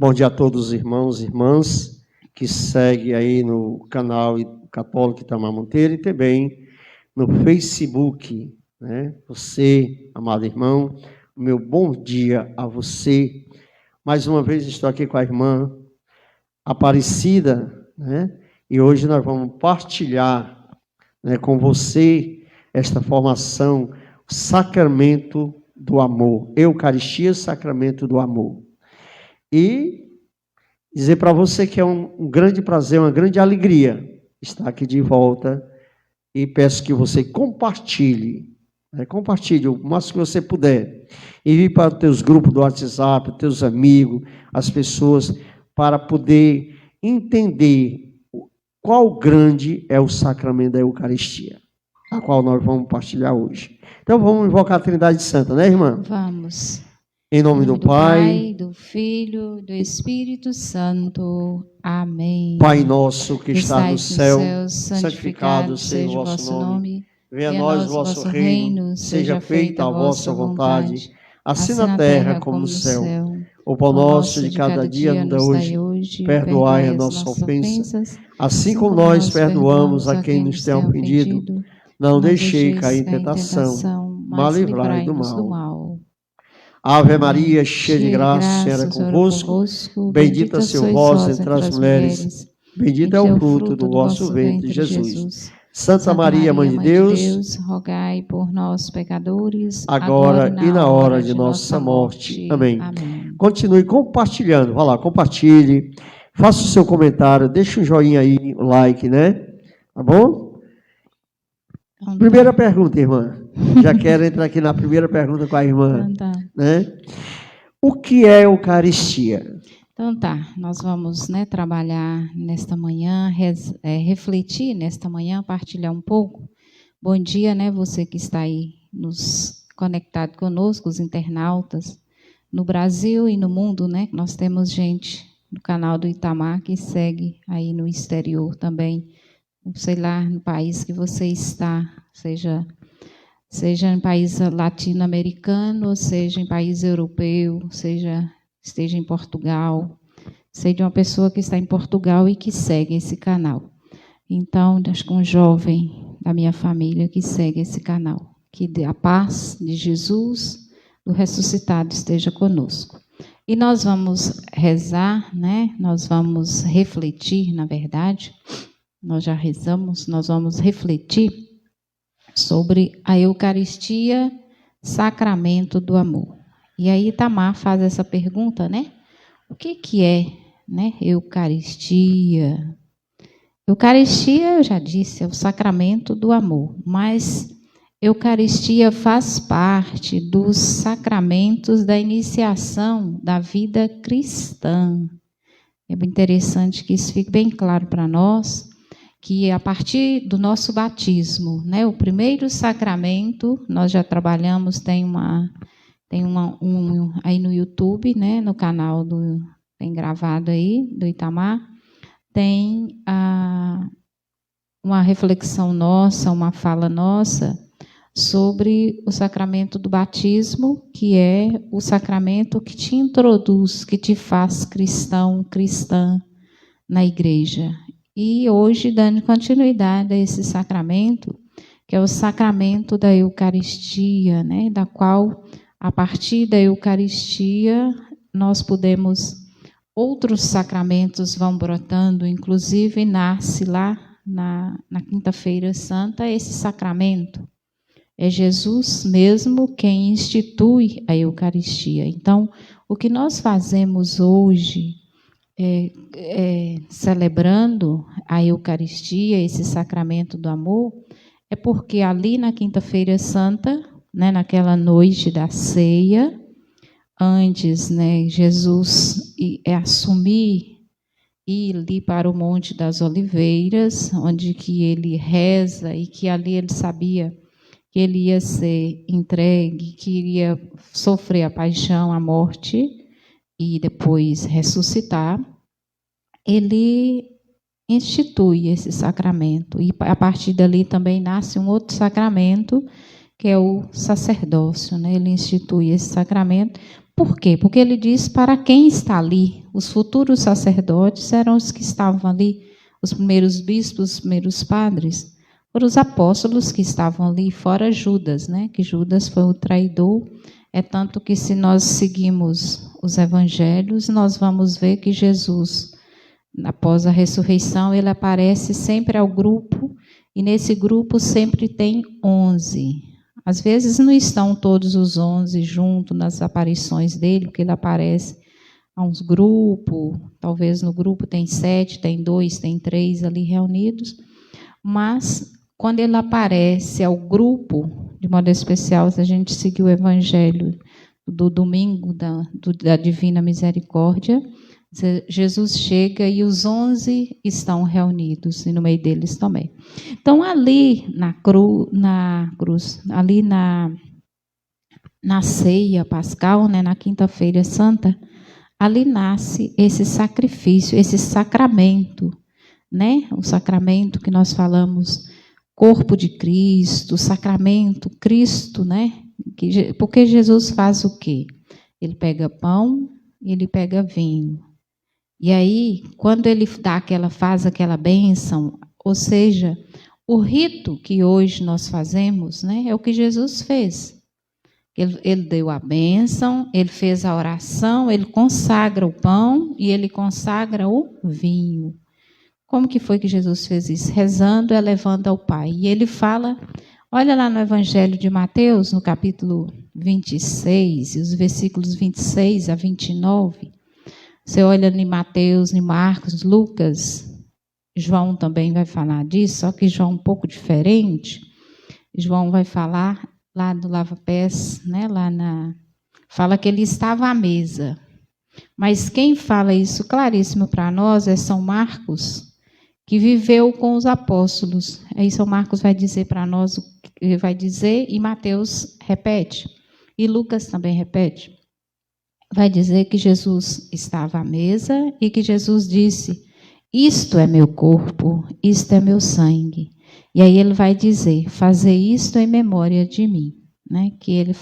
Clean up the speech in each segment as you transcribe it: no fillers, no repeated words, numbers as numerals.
Bom dia a todos os irmãos e irmãs que seguem aí no canal Católico Itamar Monteiro e também no Facebook, né? Você, amado irmão, meu bom dia a você. Mais uma vez estou aqui com a irmã Aparecida, né? E hoje nós vamos partilhar, né, com você esta formação, sacramento do amor, Eucaristia, sacramento do amor. E dizer para você que é um grande prazer, uma grande alegria estar aqui de volta e peço que você compartilhe, né? Compartilhe o máximo que você puder. Envie para os teus grupos do WhatsApp, teus amigos, as pessoas, para poder entender qual grande é o sacramento da Eucaristia, a qual nós vamos partilhar hoje. Então vamos invocar a Trindade Santa, né, irmã? Vamos. Em nome do Pai, do Filho, do Espírito Santo. Amém. Pai nosso que está no Estais céu, nos céus, santificado seja o vosso nome. Venha a nós o vosso reino, seja feita a vossa vontade, assim na terra como no céu. O pão nosso de cada dia nos dá hoje, perdoai as nossas ofensas, assim como nós perdoamos a quem nos tem ofendido. Não deixei cair em tentação, mas livrai do mal. Ave Maria, cheia de graça, o Senhor é convosco, bendita sois vós entre as mulheres, bendito é o fruto do vosso ventre, Jesus. Santa Maria, Mãe de Deus, rogai por nós, pecadores, agora e na hora de nossa morte. Amém. Continue compartilhando, vá lá, compartilhe, faça o seu comentário, deixa um joinha aí, um like, né? Tá bom? Primeira pergunta, irmã. Já quero entrar aqui na primeira pergunta com a irmã. Né? O que é Eucaristia? Então tá, nós vamos, né, trabalhar nesta manhã, refletir nesta manhã, partilhar um pouco. Bom dia, né, você que está aí conectado conosco, os internautas, no Brasil e no mundo, né? Nós temos gente no canal do Itamar que segue aí no exterior também, sei lá, no país que você está, seja em país latino-americano, seja em país europeu, esteja em Portugal, seja uma pessoa que está em Portugal e que segue esse canal. Então, acho que um jovem da minha família que segue esse canal. Que a paz de Jesus, do ressuscitado, esteja conosco. E nós vamos rezar, né? Nós vamos refletir, na verdade, nós já rezamos, nós vamos refletir sobre a Eucaristia, sacramento do amor. E aí Itamar faz essa pergunta, né? O que é, né, Eucaristia? Eucaristia, eu já disse, é o sacramento do amor, mas Eucaristia faz parte dos sacramentos da iniciação da vida cristã. É bem interessante que isso fique bem claro para nós, que a partir do nosso batismo, né, o primeiro sacramento, nós já trabalhamos, tem aí no YouTube, né, no canal tem gravado aí, do Itamar, tem uma reflexão nossa, uma fala nossa, sobre o sacramento do batismo, que é o sacramento que te introduz, que te faz cristão, cristã na igreja. E hoje, dando continuidade a esse sacramento, que é o sacramento da Eucaristia, né, da qual, a partir da Eucaristia, nós podemos, outros sacramentos vão brotando, inclusive nasce lá na Quinta-feira Santa esse sacramento. É Jesus mesmo quem institui a Eucaristia. Então, o que nós fazemos hoje, celebrando a Eucaristia, esse sacramento do amor, é porque ali na Quinta-feira Santa, né, naquela noite da ceia, antes, né, Jesus assumir e ir ali para o Monte das Oliveiras, onde que ele reza e que ali ele sabia que ele ia ser entregue, que iria sofrer a paixão, a morte e depois ressuscitar, ele institui esse sacramento. E a partir dali também nasce um outro sacramento, que é o sacerdócio, né? Ele institui esse sacramento Por quê? Porque ele diz para quem está ali. Os futuros sacerdotes eram os que estavam ali, os primeiros bispos, os primeiros padres. Foram os apóstolos que estavam ali, fora Judas, né? Que Judas foi o traidor. É tanto que se nós seguimos os evangelhos, nós vamos ver que Jesus, após a ressurreição, ele aparece sempre ao grupo, e nesse grupo sempre tem 11. Às vezes não estão todos os 11 juntos nas aparições dele, porque ele aparece a uns grupos, talvez no grupo tem 7, tem 2, tem 3 ali reunidos, mas quando ele aparece ao grupo, de modo especial, se a gente seguir o evangelho do domingo da Divina Misericórdia, Jesus chega e os 11 estão reunidos, e no meio deles também. Então, ali na cruz, ali na ceia pascal, né, na quinta-feira santa, ali nasce esse sacrifício, esse sacramento, né? O sacramento que nós falamos, corpo de Cristo, sacramento, Cristo, né? Porque Jesus faz o quê? Ele pega pão, ele pega vinho. E aí, quando ele faz aquela bênção, ou seja, o rito que hoje nós fazemos, né, é o que Jesus fez. Ele deu a bênção, ele fez a oração, ele consagra o pão e ele consagra o vinho. Como que foi que Jesus fez isso? Rezando, elevando ao Pai. E ele fala, olha lá no Evangelho de Mateus, no capítulo 26, e os versículos 26 a 29, você olha em Mateus, em Marcos, Lucas, João também vai falar disso, só que João é um pouco diferente. João vai falar lá do lava-pés, né, fala que ele estava à mesa. Mas quem fala isso claríssimo para nós é São Marcos, que viveu com os apóstolos. Aí São Marcos vai dizer para nós o que ele vai dizer, e Mateus repete, e Lucas também repete. Vai dizer que Jesus estava à mesa e que Jesus disse, isto é meu corpo, isto é meu sangue. E aí ele vai dizer, fazer isto em memória de mim, né? Que ele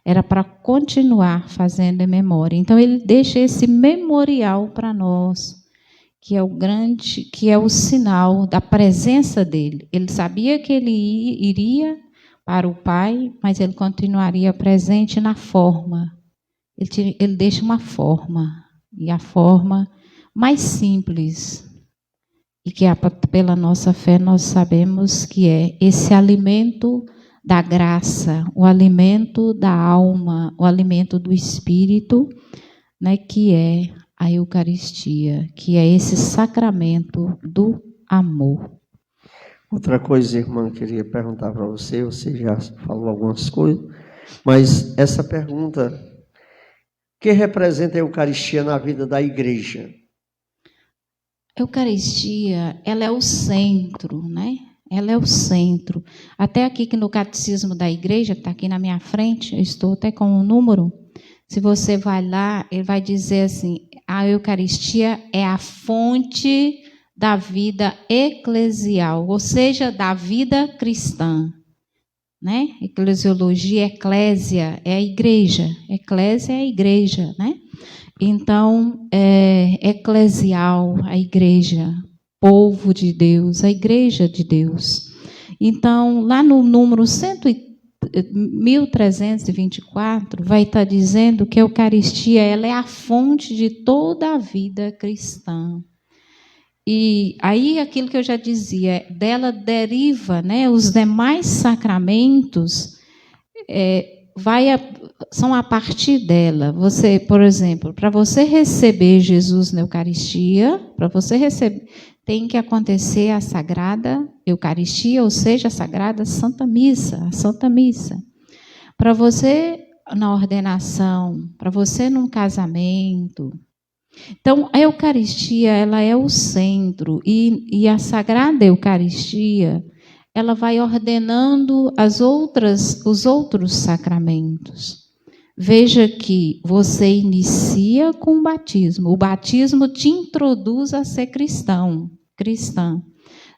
era para continuar fazendo em memória. Então ele deixa esse memorial para nós, que é o sinal da presença dele. Ele sabia que ele iria para o Pai, mas ele continuaria presente na forma. Ele deixa uma forma, e a forma mais simples, e que pela nossa fé nós sabemos que é esse alimento da graça, o alimento da alma, o alimento do espírito, né, que é a Eucaristia, que é esse sacramento do amor. Outra coisa, irmã, queria perguntar para você já falou algumas coisas, mas essa pergunta, o que representa a Eucaristia na vida da igreja? A Eucaristia, ela é o centro, né? Ela é o centro. Até aqui que no Catecismo da Igreja, que está aqui na minha frente, eu estou até com um número, se você vai lá, ele vai dizer assim, a Eucaristia é a fonte da vida eclesial, ou seja, da vida cristã. Né? Eclesiologia, eclésia, é a igreja. Eclésia é a igreja, né? Então, eclesial, a igreja, povo de Deus, a igreja de Deus. Então, lá no número 1324, vai estar dizendo que a Eucaristia ela é a fonte de toda a vida cristã. E aí, aquilo que eu já dizia, dela deriva, né, os demais sacramentos, são a partir dela. Você, por exemplo, para você receber Jesus na Eucaristia, para você receber, tem que acontecer a Sagrada Eucaristia, ou seja, a Sagrada Santa Missa, a Santa Missa. Para você na ordenação, para você num casamento. Então, a Eucaristia, ela é o centro, e a Sagrada Eucaristia, ela vai ordenando os outros sacramentos. Veja que você inicia com o batismo. O batismo te introduz a ser cristã.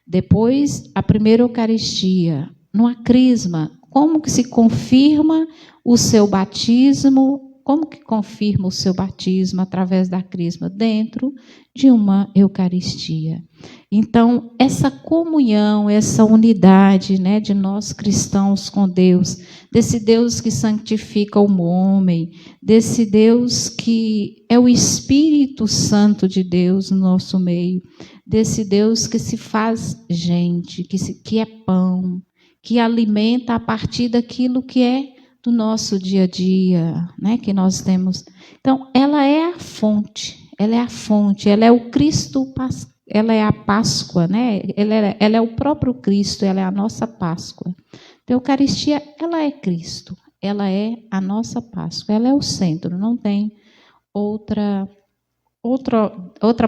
Depois, a primeira Eucaristia, no Crisma. Como que se confirma o seu batismo como que confirma o seu batismo através da crisma? Dentro de uma Eucaristia. Então, essa comunhão, essa unidade, né, de nós cristãos com Deus, desse Deus que santifica o homem, desse Deus que é o Espírito Santo de Deus no nosso meio, desse Deus que se faz gente, que é pão, que alimenta a partir daquilo que é do nosso dia a dia, né, que nós temos. Então, ela é a fonte, ela é o Cristo, ela é a Páscoa, né? Ela é o próprio Cristo, ela é a nossa Páscoa. Então, a Eucaristia, ela é Cristo, ela é a nossa Páscoa, ela é o centro, não tem outra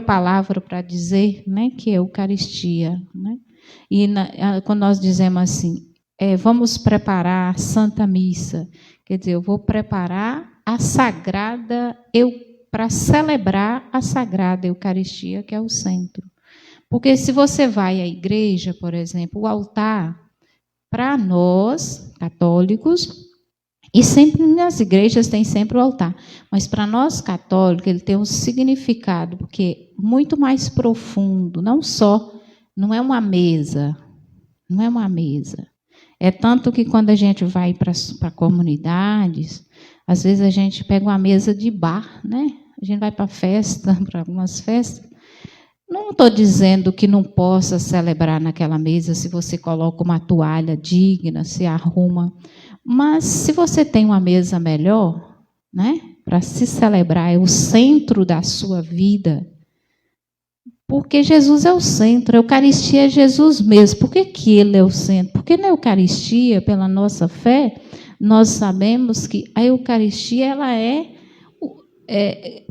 palavra para dizer, né, que é Eucaristia, né? E quando nós dizemos assim, vamos preparar a Santa Missa, quer dizer, eu vou preparar a Sagrada, para celebrar a Sagrada Eucaristia, que é o centro. Porque se você vai à igreja, por exemplo, o altar, para nós, católicos, e sempre nas igrejas tem sempre o altar, mas para nós católicos ele tem um significado, porque muito mais profundo, não é uma mesa, é tanto que quando a gente vai para comunidades, às vezes a gente pega uma mesa de bar, né? A gente vai para festa, para algumas festas. Não estou dizendo que não possa celebrar naquela mesa se você coloca uma toalha digna, se arruma. Mas se você tem uma mesa melhor, né? Para se celebrar, é o centro da sua vida. Porque Jesus é o centro, a Eucaristia é Jesus mesmo. Por que ele é o centro? Porque na Eucaristia, pela nossa fé, nós sabemos que a Eucaristia, ela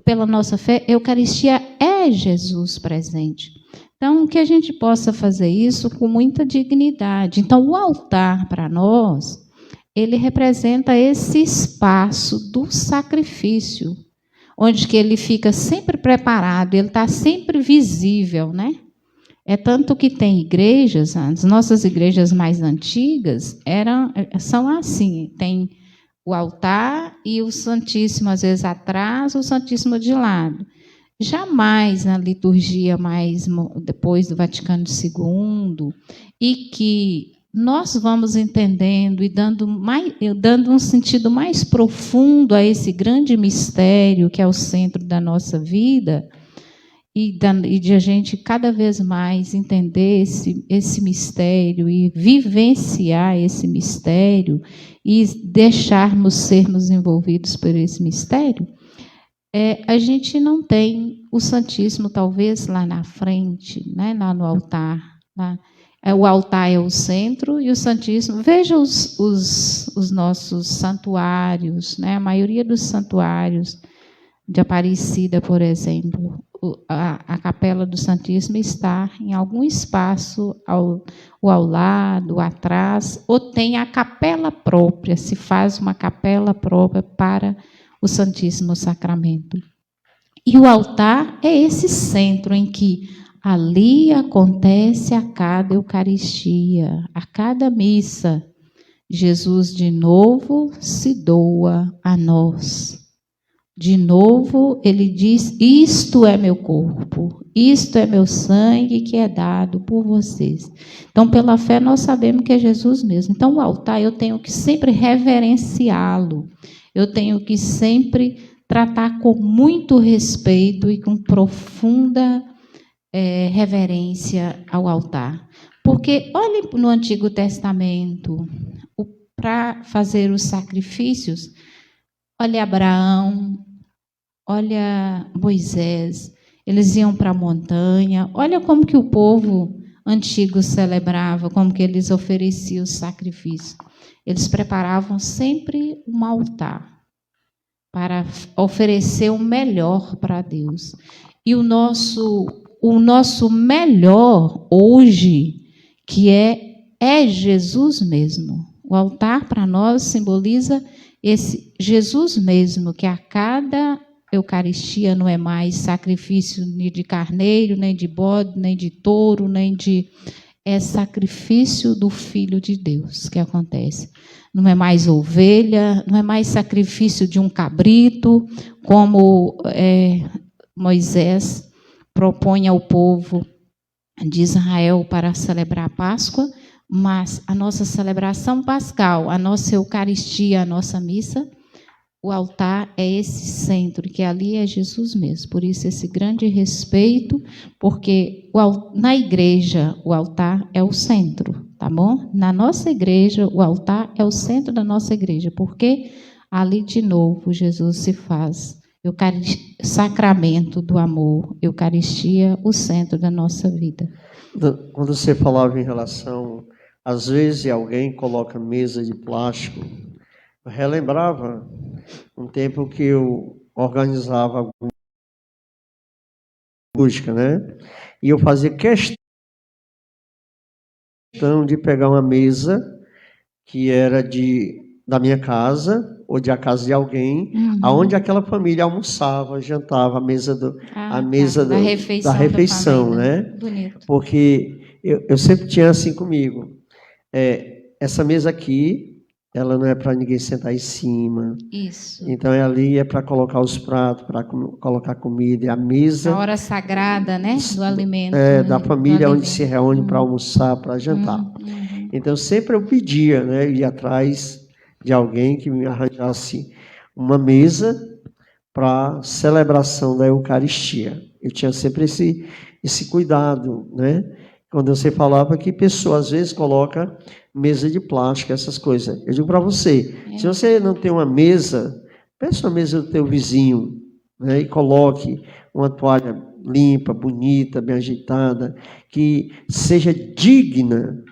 pela nossa fé, a Eucaristia é Jesus presente. Então, que a gente possa fazer isso com muita dignidade. Então, o altar, para nós, ele representa esse espaço do sacrifício, onde que ele fica sempre preparado, ele está sempre visível, né? É tanto que tem igrejas, as nossas igrejas mais antigas são assim, tem o altar e o Santíssimo, às vezes atrás, o Santíssimo de lado. Jamais na liturgia mais depois do Vaticano II, e que nós vamos entendendo e dando um sentido mais profundo a esse grande mistério que é o centro da nossa vida, e de a gente cada vez mais entender esse mistério e vivenciar esse mistério e deixarmos sermos envolvidos por esse mistério, a gente não tem o Santíssimo talvez lá na frente, né, lá no altar. Lá. O altar é o centro e o Santíssimo. Veja os nossos santuários, né, a maioria dos santuários de Aparecida, por exemplo. A capela do Santíssimo está em algum espaço ao lado, atrás, ou tem a capela própria, se faz uma capela própria para o Santíssimo Sacramento. E o altar é esse centro em que ali acontece a cada Eucaristia, a cada missa. Jesus de novo se doa a nós. De novo, ele diz, isto é meu corpo, isto é meu sangue que é dado por vocês. Então, pela fé, nós sabemos que é Jesus mesmo. Então, o altar, eu tenho que sempre reverenciá-lo. Eu tenho que sempre tratar com muito respeito e com profunda reverência ao altar. Porque, olhe no Antigo Testamento, para fazer os sacrifícios, olha Abraão, olha Moisés, eles iam para a montanha, olha como que o povo antigo celebrava, como que eles ofereciam os sacrifícios. Eles preparavam sempre um altar para oferecer o melhor para Deus. E o nosso melhor hoje, que é Jesus mesmo. O altar para nós simboliza esse Jesus mesmo, que a cada Eucaristia não é mais sacrifício nem de carneiro, nem de bode, nem de touro, é sacrifício do Filho de Deus que acontece. não é mais ovelha, não é mais sacrifício de um cabrito, como Moisés propõe ao povo de Israel para celebrar a Páscoa, mas a nossa celebração pascal, a nossa Eucaristia, a nossa missa, o altar é esse centro, que ali é Jesus mesmo. Por isso esse grande respeito, porque na igreja o altar é o centro, tá bom? Na nossa igreja o altar é o centro da nossa igreja, porque ali de novo Jesus se faz sacramento do amor, Eucaristia, o centro da nossa vida. Quando você falava em relação, às vezes alguém coloca mesa de plástico, eu relembrava um tempo que eu organizava alguma música, né? E eu fazia questão de pegar uma mesa que era da minha casa ou de a casa de alguém, aonde aquela família almoçava, jantava, a mesa da refeição, né? Bonito. Porque eu sempre tinha assim comigo, essa mesa aqui, ela não é para ninguém sentar em cima. Isso. Então ali é para colocar os pratos, para colocar comida, e a mesa. A hora sagrada, né? Do alimento. Da família onde se reúne para almoçar, para jantar. Então sempre eu pedia, né? Eu ia atrás de alguém que me arranjasse uma mesa para celebração da Eucaristia. Eu tinha sempre esse cuidado, né? Quando você falava que pessoa às vezes coloca mesa de plástico, essas coisas. Eu digo para você, se você não tem uma mesa, peça a mesa do teu vizinho, né? E coloque uma toalha limpa, bonita, bem ajeitada, que seja digna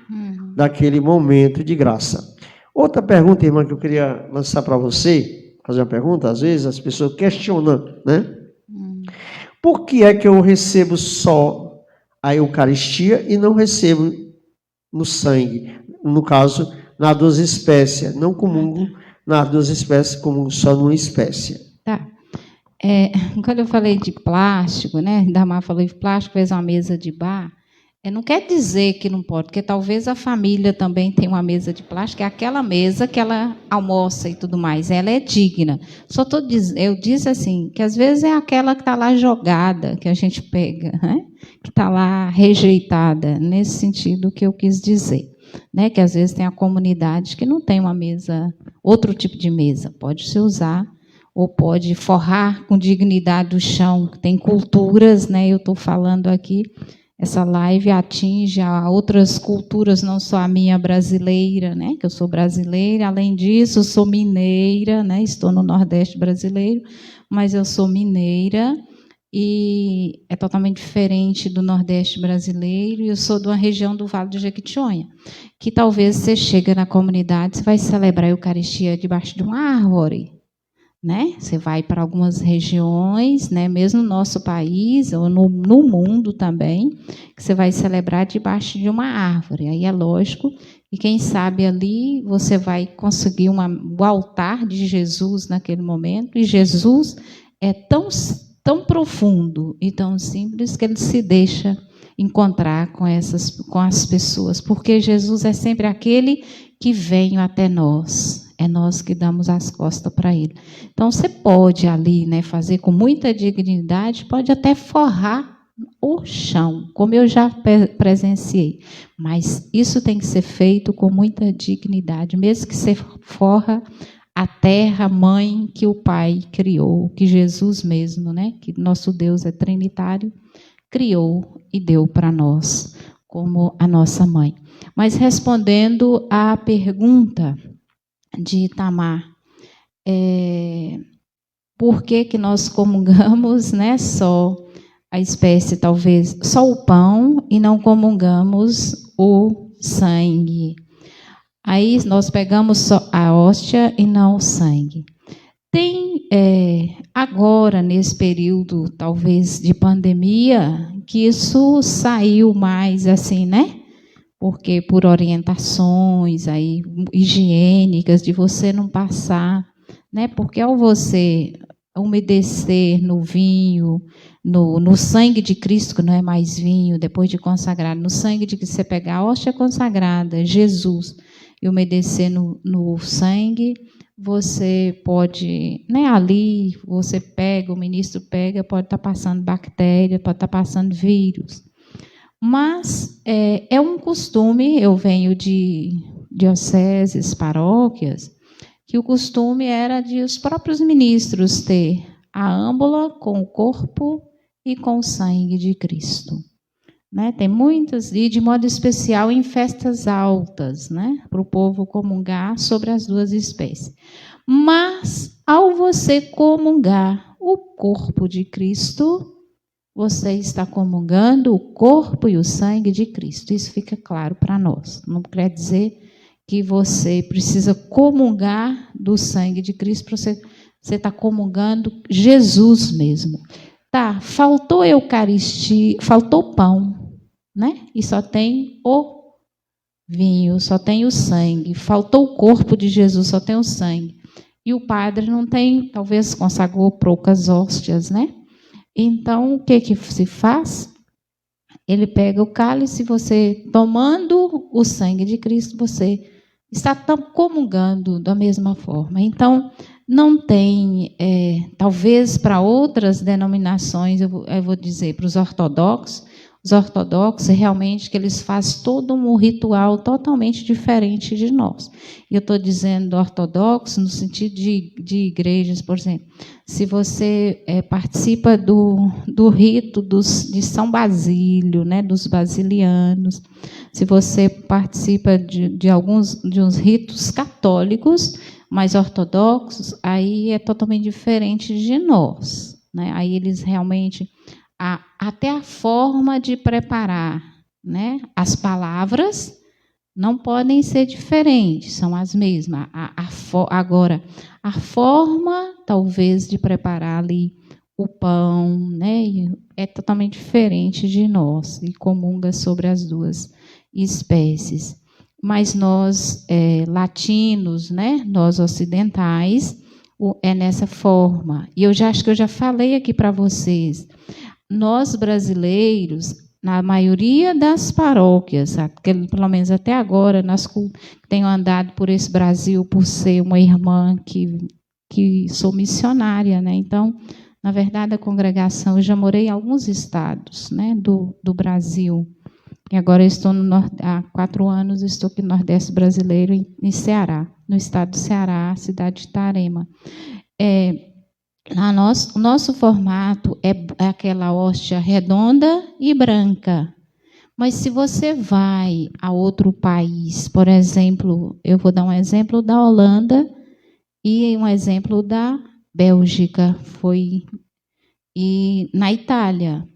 daquele momento de graça. Outra pergunta, irmã, que eu queria lançar para você, fazer uma pergunta, às vezes as pessoas questionam, né? Por que é que eu recebo só a Eucaristia e não recebo no sangue? No caso, nas duas espécies. Não comungo nas duas espécies, como só numa espécie. Tá. Quando eu falei de plástico, né? Damar falou de plástico, fez uma mesa de bar. Não quer dizer que não pode, porque talvez a família também tenha uma mesa de plástico, é aquela mesa que ela almoça e tudo mais, ela é digna. Eu disse assim, que às vezes é aquela que está lá jogada, que a gente pega, né? Que está lá rejeitada, nesse sentido que eu quis dizer. Né? Que às vezes tem a comunidade que não tem uma mesa, outro tipo de mesa, pode se usar, ou pode forrar com dignidade o chão, tem culturas, né? Eu estou falando aqui, essa live atinge a outras culturas, não só a minha brasileira, né? Que eu sou brasileira, além disso, eu sou mineira, né? Estou no Nordeste brasileiro, mas eu sou mineira e é totalmente diferente do Nordeste brasileiro, e eu sou de uma região do Vale do Jequitinhonha, que talvez você chega na comunidade, você vai celebrar a Eucaristia debaixo de uma árvore, né? Você vai para algumas regiões, né, mesmo no nosso país, ou no mundo também, que você vai celebrar debaixo de uma árvore. Aí é lógico, e quem sabe ali você vai conseguir o altar de Jesus naquele momento, e Jesus é tão profundo e tão simples que ele se deixa encontrar com as pessoas, porque Jesus é sempre aquele que vem até nós. É nós que damos as costas para ele. Então, você pode ali, né, fazer com muita dignidade, pode até forrar o chão, como eu já presenciei. Mas isso tem que ser feito com muita dignidade, mesmo que você forra a terra mãe que o Pai criou, que Jesus mesmo, né, que nosso Deus é trinitário, criou e deu para nós, como a nossa mãe. Mas respondendo à pergunta de Itamar, por que nós comungamos, né, só a espécie, talvez, só o pão e não comungamos o sangue? Aí nós pegamos só a hóstia e não o sangue. Tem, agora, nesse período, talvez, de pandemia, que isso saiu mais assim, né? Porque por orientações aí, higiênicas, de você não passar, né? Porque ao você umedecer no vinho, no sangue de Cristo, que não é mais vinho, depois de consagrado, no sangue de que você pegar a hóstia consagrada, Jesus, e umedecer no sangue, você pode, né, ali, você pega, o ministro pega, pode estar passando bactéria, pode estar passando vírus. Mas é um costume, eu venho de dioceses, paróquias, que o costume era de os próprios ministros ter a âmbula com o corpo e com o sangue de Cristo. Né? Tem muitas, e de modo especial em festas altas, né? Para o povo comungar sobre as duas espécies. Mas, ao você comungar o corpo de Cristo, você está comungando o corpo e o sangue de Cristo. Isso fica claro para nós. Não quer dizer que você precisa comungar do sangue de Cristo, para você está comungando Jesus mesmo. Tá, faltou Eucaristia, faltou pão, né? E só tem o vinho, só tem o sangue. Faltou o corpo de Jesus, só tem o sangue. E o padre não tem, talvez consagrou poucas hóstias, né? Então, o que se faz? Ele pega o cálice, você tomando o sangue de Cristo, você está comungando da mesma forma. Então, não tem, talvez para outras denominações, eu vou dizer, para os ortodoxos realmente que eles fazem todo um ritual totalmente diferente de nós. E eu estou dizendo ortodoxo no sentido de igrejas, por exemplo. Se você participa do rito de São Basílio, né, dos basilianos, se você participa de uns ritos católicos, mais ortodoxos, aí é totalmente diferente de nós. Né? Aí eles realmente... até a forma de preparar, né? As palavras não podem ser diferentes, são as mesmas. Agora, a forma, talvez, de preparar ali o pão, né? É totalmente diferente de nós, e comunga sobre as duas espécies. Mas nós, latinos, né? Nós ocidentais, é nessa forma. E acho que eu já falei aqui para vocês. Nós, brasileiros, na maioria das paróquias, pelo menos até agora, tenho andado por esse Brasil por ser uma irmã que sou missionária, né? Então, na verdade, a congregação, eu já morei em alguns estados, né, do Brasil. E agora estou há 4 anos, estou aqui no Nordeste brasileiro, em Ceará, no estado do Ceará, cidade de Itarema. O nosso formato é aquela hóstia redonda e branca. Mas se você vai a outro país, por exemplo, eu vou dar um exemplo da Holanda e um exemplo da Bélgica, e na Itália.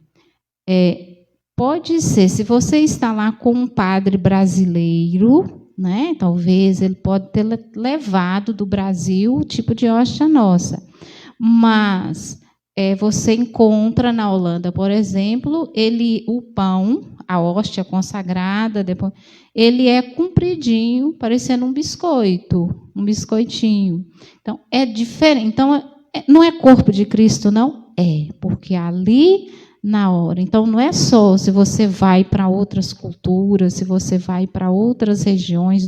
Pode ser, se você está lá com um padre brasileiro, né, talvez ele pode ter levado do Brasil o tipo de hóstia nossa. Mas você encontra na Holanda, por exemplo, o pão, a hóstia consagrada, depois, ele é compridinho, parecendo um biscoitinho. Então, é diferente. Então, não é corpo de Cristo, não? Porque ali, na hora. Então, não é só se você vai para outras culturas, se você vai para outras regiões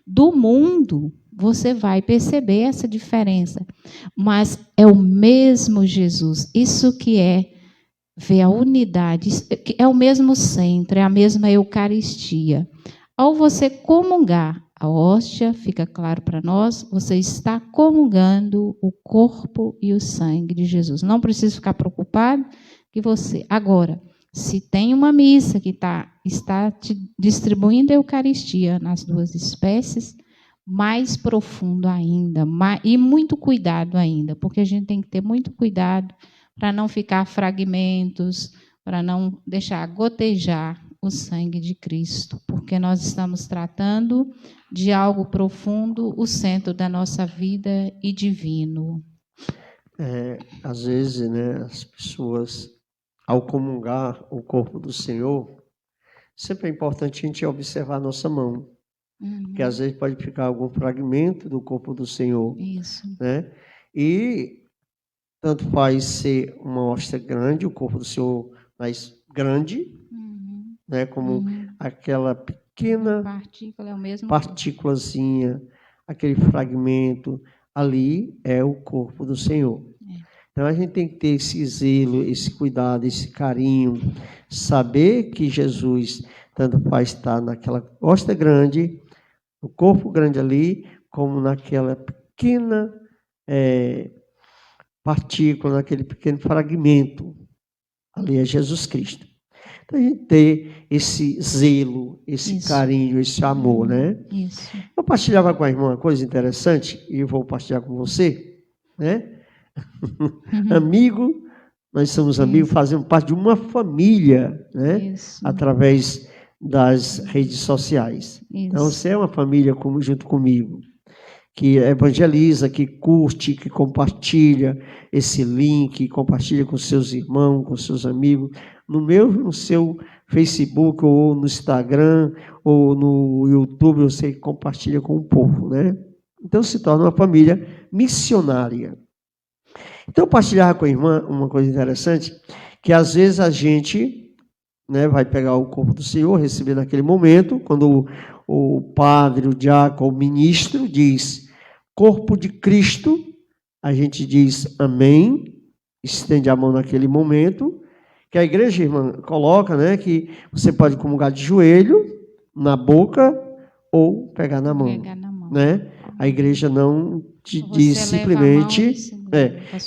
do mundo, você vai perceber essa diferença. Mas é o mesmo Jesus. Isso que é ver a unidade, é o mesmo centro, é a mesma Eucaristia. Ao você comungar a hóstia, fica claro para nós, você está comungando o corpo e o sangue de Jesus. Não precisa ficar preocupado que você... Agora, se tem uma missa que está te distribuindo a Eucaristia nas duas espécies, mais profundo ainda, e muito cuidado ainda, porque a gente tem que ter muito cuidado para não ficar fragmentos, para não deixar gotejar o sangue de Cristo, porque nós estamos tratando de algo profundo, o centro da nossa vida e divino. Às vezes, né, as pessoas, ao comungar o corpo do Senhor, sempre é importante a gente observar a nossa mão. Porque às vezes pode ficar algum fragmento do corpo do Senhor. Isso. Né? E tanto faz ser uma hóstia grande, o corpo do Senhor mais grande, né? Como aquela pequena partícula é o mesmo partículazinha, aquele fragmento, ali é o corpo do Senhor. Então a gente tem que ter esse zelo, esse cuidado, esse carinho, saber que Jesus tanto faz estar naquela costa grande, no corpo grande ali, como naquela pequena partícula, naquele pequeno fragmento. Ali é Jesus Cristo. Então a gente ter esse zelo, esse carinho, esse amor, né? Isso. Eu partilhava com a irmã uma coisa interessante, e eu vou partilhar com você, né? Amigo, nós somos amigos, fazemos parte de uma família, né? Através das redes sociais. Então, você é uma família junto comigo, que evangeliza, que curte, que compartilha esse link, compartilha com seus irmãos, com seus amigos, no seu Facebook, ou no Instagram, ou no YouTube, você compartilha com o povo, né? Então, se torna uma família missionária. Então, eu partilhava com a irmã uma coisa interessante, que às vezes a gente, né, vai pegar o corpo do Senhor, receber naquele momento, quando o padre, o diácono, o ministro diz, corpo de Cristo, a gente diz amém, estende a mão naquele momento, que a igreja, irmã, coloca, né, que você pode comungar de joelho, na boca, ou pegar na mão. Né? A igreja não te diz simplesmente...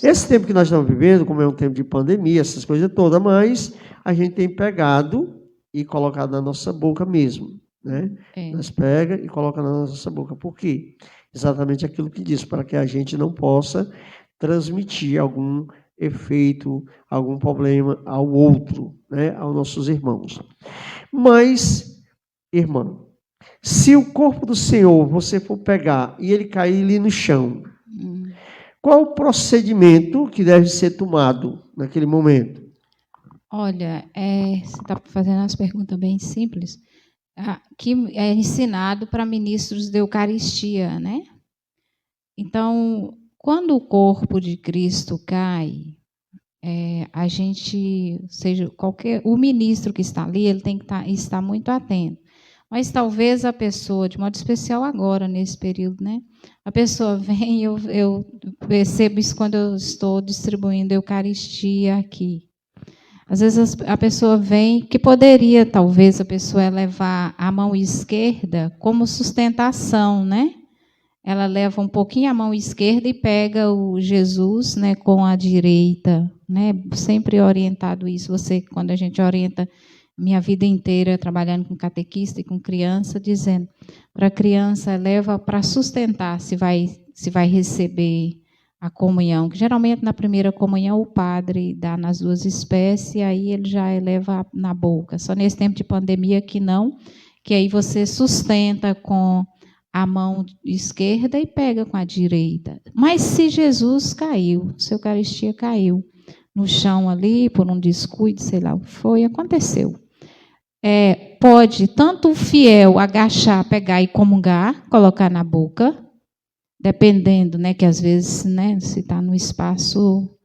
Esse tempo que nós estamos vivendo, como é um tempo de pandemia, essas coisas todas, mas a gente tem pegado e colocado na nossa boca mesmo. Né? Nós pega e coloca na nossa boca. Por quê? Exatamente aquilo que diz, para que a gente não possa transmitir algum efeito, algum problema ao outro, né? Aos nossos irmãos. Mas, irmã, se o corpo do Senhor você for pegar e ele cair ali no chão, qual o procedimento que deve ser tomado naquele momento? Olha, você está fazendo umas perguntas bem simples, que é ensinado para ministros de Eucaristia, né? Então, quando o corpo de Cristo cai, a gente, seja o ministro que está ali, ele tem que estar muito atento. Mas talvez a pessoa, de modo especial agora, nesse período, né? A pessoa vem, eu percebo isso quando eu estou distribuindo a Eucaristia aqui. Às vezes a pessoa vem, que poderia, talvez, a pessoa levar a mão esquerda como sustentação, né? Ela leva um pouquinho a mão esquerda e pega o Jesus, né, com a direita, né? Sempre orientado isso. Quando a gente orienta minha vida inteira trabalhando com catequista e com criança, dizendo para a criança, leva para sustentar se vai receber a comunhão, que geralmente na primeira comunhão o padre dá nas duas espécies, e aí ele já leva na boca. Só nesse tempo de pandemia que não, que aí você sustenta com a mão esquerda e pega com a direita. Mas se Jesus caiu, se a Eucaristia caiu no chão ali, por um descuido, sei lá o que foi, aconteceu. Pode tanto o fiel agachar, pegar e comungar, colocar na boca, dependendo, né, que às vezes, né, se está no espaço,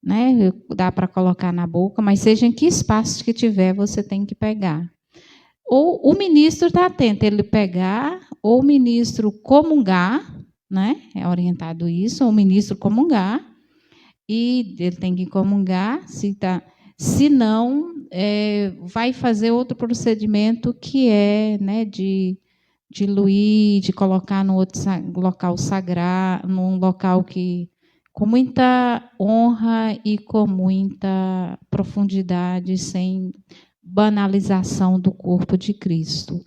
né, dá para colocar na boca, mas seja em que espaço que tiver, você tem que pegar. Ou o ministro está atento, ele pegar, ou o ministro comungar, né, é orientado isso, ou o ministro comungar, e ele tem que comungar, se não, vai fazer outro procedimento que é, né, de diluir, de colocar no outro local sagrado, num local que com muita honra e com muita profundidade, sem banalização do corpo de Cristo.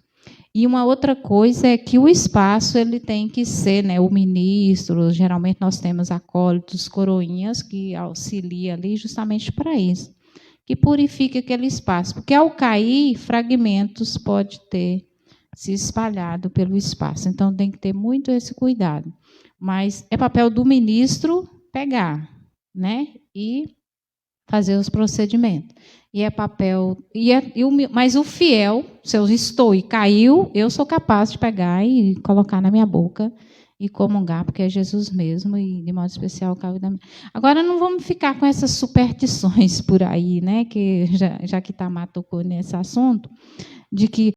E uma outra coisa é que o espaço ele tem que ser, né, o ministro, geralmente nós temos acólitos, coroinhas, que auxiliam ali justamente para isso, que purifica aquele espaço, porque ao cair, fragmentos pode ter se espalhado pelo espaço. Então, tem que ter muito esse cuidado. Mas é papel do ministro pegar, né, e fazer os procedimentos. E é papel... mas o fiel, se eu estou e caiu, eu sou capaz de pegar e colocar na minha boca e comungar, porque é Jesus mesmo, e de modo especial caiu da minha... Agora, não vamos ficar com essas superstições por aí, né, que já que Itamar tocou nesse assunto, de que